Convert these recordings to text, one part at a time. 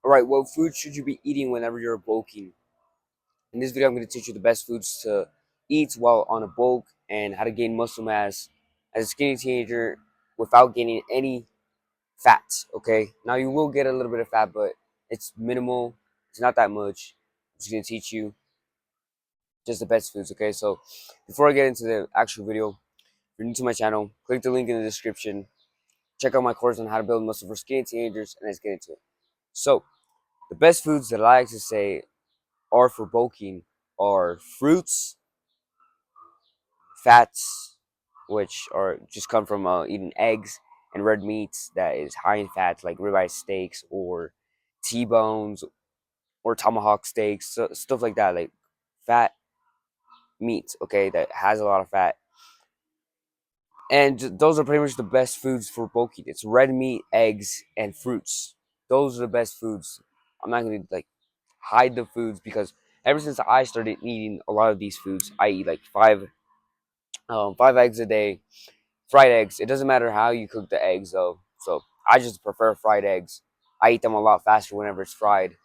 Alright, what food should you be eating whenever you're bulking? In this video, I'm going to teach you the best foods to eat while on a bulk and how to gain muscle mass as a skinny teenager without gaining any fat. Okay, now you will get a little bit of fat, but it's minimal, it's not that much. I'm just going to teach you just the best foods. Okay, so before I get into the actual video, if you're new to my channel, click the link in the description, check out my course on how to build muscle for skinny teenagers, and let's get into it. So, the best foods that I like to say are for bulking are fruits, fats, which are just come from eating eggs, and red meats that is high in fats, like ribeye steaks or T-bones or tomahawk steaks, so, stuff like that, like fat meats, okay, that has a lot of fat. And those are pretty much the best foods for bulking. It's red meat, eggs, and fruits. Those are the best foods. I'm not gonna like hide the foods because ever since I started eating a lot of these foods, I eat like five eggs a day, fried eggs. It doesn't matter how you cook the eggs though. So I just prefer fried eggs. I eat them a lot faster whenever it's fried.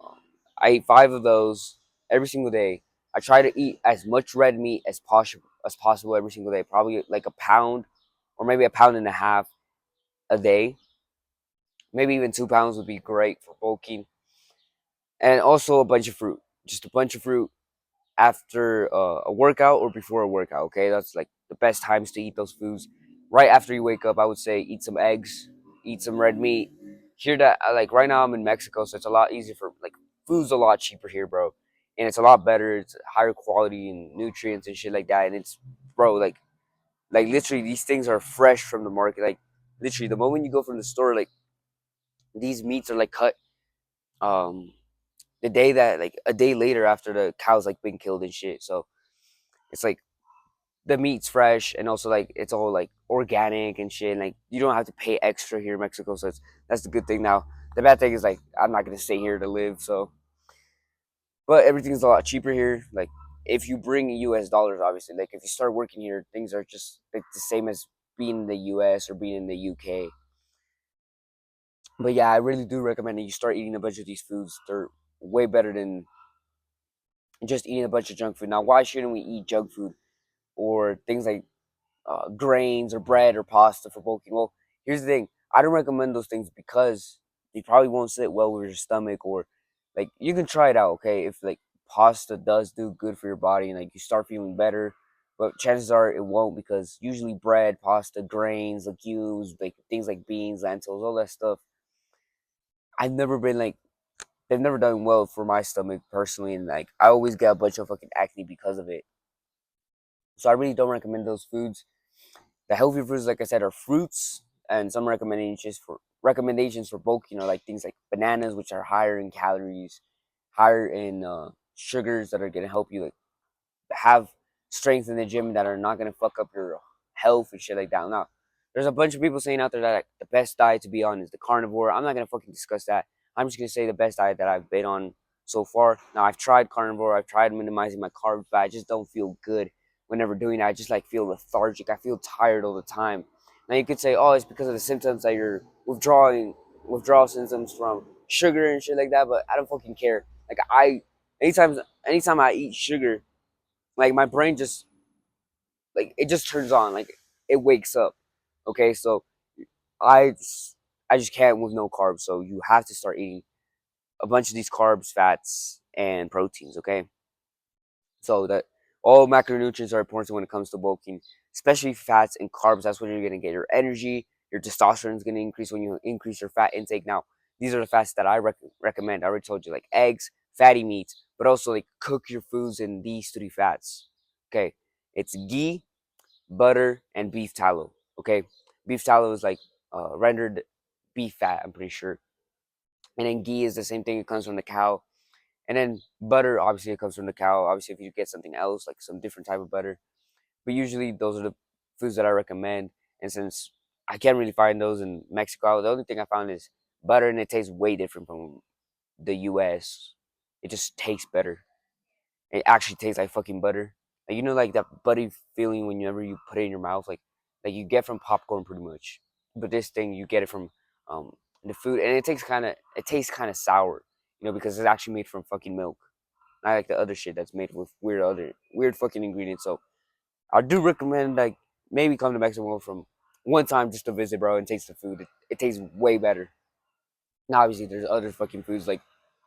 Um, I eat five of those every single day. I try to eat as much red meat as possible every single day. Probably like a pound or maybe a pound and a half a day. Maybe even 2 pounds would be great for bulking. And also a bunch of fruit. Just a bunch of fruit after a workout or before a workout. Okay, that's like the best times to eat those foods. Right after you wake up, I would say eat some eggs, eat some red meat. Here that like right now I'm in Mexico, so it's a lot easier for like food's a lot cheaper here, bro, and it's a lot better. It's higher quality and nutrients and shit like that. And it's bro like literally these things are fresh from the market. Like literally the moment you go from the store, like these meats are like cut um the day that like a day later after the cow's like been killed and shit. So it's like the meat's fresh and also like it's all like organic and shit. And, like you don't have to pay extra here in Mexico, so that's the good thing. Now the bad thing is like I'm not gonna stay here to live, so but everything's a lot cheaper here. Like if you bring U.S. dollars, obviously, like if you start working here, things are just like the same as being in the U.S. or being in the U.K. But yeah, I really do recommend that you start eating a bunch of these foods. They're way better than just eating a bunch of junk food. Now, why shouldn't we eat junk food or things like grains or bread or pasta for bulking? Well, here's the thing. I don't recommend those things because they probably won't sit well with your stomach, or like you can try it out, okay? If like pasta does do good for your body and like you start feeling better, but chances are it won't because usually bread, pasta, grains, legumes, like things like beans, lentils, all that stuff. I've never been like they've never done well for my stomach personally, and like I always get a bunch of fucking acne because of it. So I really don't recommend those foods. The healthy foods, like I said, are fruits, and some recommendations for bulking are like things like bananas, which are higher in calories, higher in sugars that are gonna help you like have strength in the gym that are not gonna fuck up your health and shit like that. Now, there's a bunch of people saying out there that like, the best diet to be on is the carnivore. I'm not gonna fucking discuss that. I'm just gonna say the best diet that I've been on so far. Now, I've tried carnivore. I've tried minimizing my carbs, but I just don't feel good whenever doing that. I just like feel lethargic. I feel tired all the time. Now you could say, oh, it's because of the symptoms that you're withdrawal symptoms from sugar and shit like that. But I don't fucking care. Like anytime I eat sugar, like my brain just like it just turns on, like it wakes up. Okay, so I I just can't with no carbs. So you have to start eating a bunch of these carbs, fats, and proteins. Okay, so that all macronutrients are important when it comes to bulking, especially fats and carbs. That's when you're gonna get your energy. Your testosterone is gonna increase when you increase your fat intake. Now, these are the fats that I recommend. I already told you, like eggs, fatty meats, but also like cook your foods in these three fats. Okay, it's ghee, butter, and beef tallow. Okay, beef tallow is like rendered beef fat, I'm pretty sure. And then ghee is the same thing. It comes from the cow. And then butter, obviously, it comes from the cow. Obviously, if you get something else, like some different type of butter, but usually those are the foods that I recommend. And since I can't really find those in Mexico, the only thing I found is butter, and it tastes way different from the U.S. It just tastes better. It actually tastes like fucking butter. Like you know, like that butty feeling whenever you put it in your mouth, like you get from popcorn pretty much. But this thing, you get it from the food, and it tastes kind of sour, because it's actually made from fucking milk, not like the other shit that's made with weird fucking ingredients. So I do recommend like maybe come to Mexico from one time just to visit, bro, and taste the food. It tastes way better. Now, obviously, there's other fucking foods like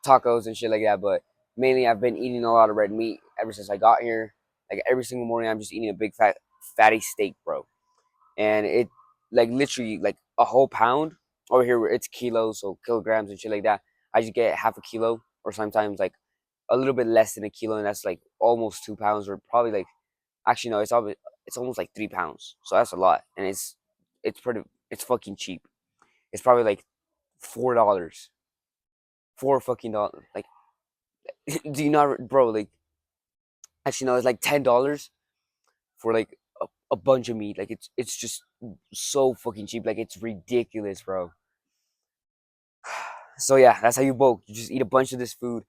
tacos and shit like that, but mainly I've been eating a lot of red meat ever since I got here. Like every single morning, I'm just eating a big fatty steak, bro, and it like literally like a whole pound over here where it's kilos, so kilograms and shit like that. I just get half a kilo, or sometimes like a little bit less than a kilo, and that's like almost 2 pounds, or probably like actually no, it's almost like 3 pounds. So that's a lot, and it's fucking cheap. It's probably like $4, $4 fucking. Like, do you not, bro? Like, actually, no, it's like $10 for like a bunch of meat. Like, it's just so fucking cheap. Like, it's ridiculous, bro. So yeah, that's how you bulk. You just eat a bunch of this food.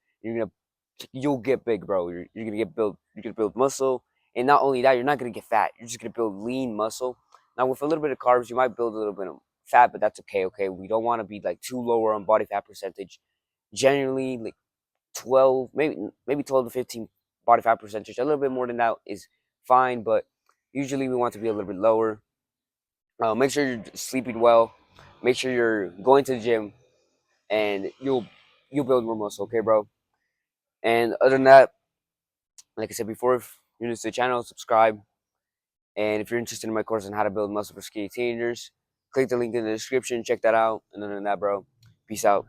You'll get big, bro. You're gonna get build. You're gonna build muscle, and not only that, you're not gonna get fat. You're just gonna build lean muscle. Now, with a little bit of carbs, you might build a little bit of fat, but that's okay. Okay, we don't want to be like too lower on body fat percentage. Generally, like 12, maybe 12 to 15 body fat percentage. A little bit more than that is fine, but usually we want to be a little bit lower. Make sure you're sleeping well. Make sure you're going to the gym, and you'll build more muscle. Okay, bro. And other than that, like I said before, if you're new to the channel, subscribe. And if you're interested in my course on how to build muscle for skinny teenagers, click the link in the description. Check that out. And other than that, bro, peace out.